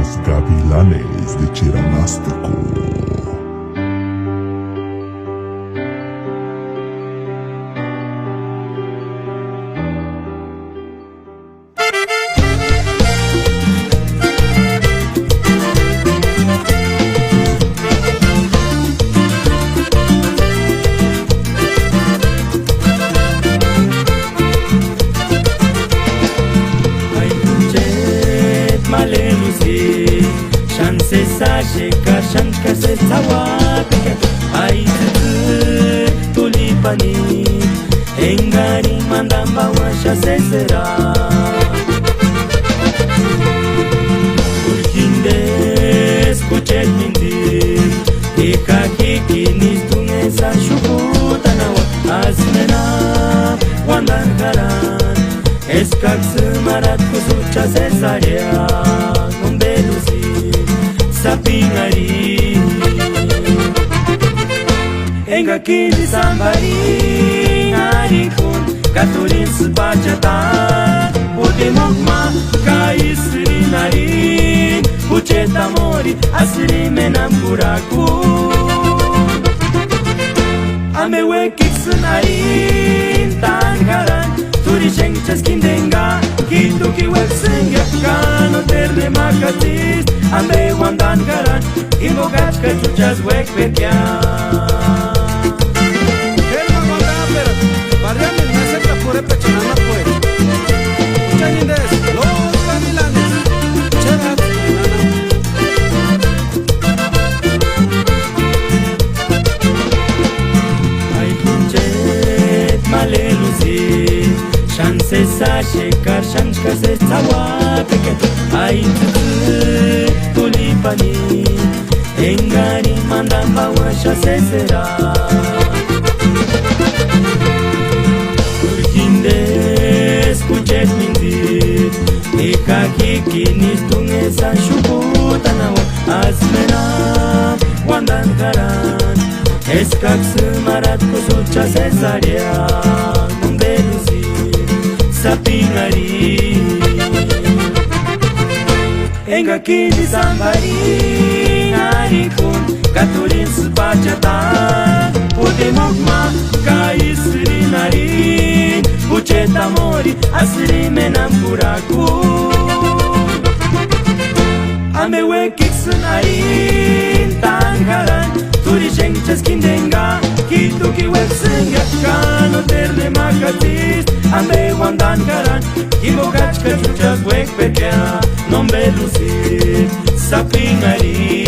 Los Gavilanes de Cheranastico. Sheka shanka se tawaka ai tulipani engari mandamba washa sesera urkinde escuchet mindir eka kikini tunesa shukuta nawa azmena wandangaran eskak smarat kusucha sesarea sapinari enga kili sambari arikun katurin spachata udemogma kaisri nari ucheta mori asri menamburaku amewe kiksunari tangaran turi shengchaskindenga kituki weksenga kano terle makatis ande wandan garan invocat că chuchas wek pekia Elma Gondaper Barriame me acerca por pechana pues Chanindes Los Gavilanes Cheranastico ai kunchet maleluzi chance sa shekar shanka se tsawa peke ai tulipani engari mandamba washa sesera urkinde escuchet mindir eka kikini tunesa shukuta nawa azmena wandangaran eskak smarat kusucha sesarea mundeluzi sapinari enga kili sambari arikun katurin spachata udemogma kaisri nari ucheta mori asri menamburaku amewe kiksunari tangaran turi shengchaskindenga kituki weksenga kano terle makatis ande wandangaran invocat că chuchas wek pekia nombe lusi sapinari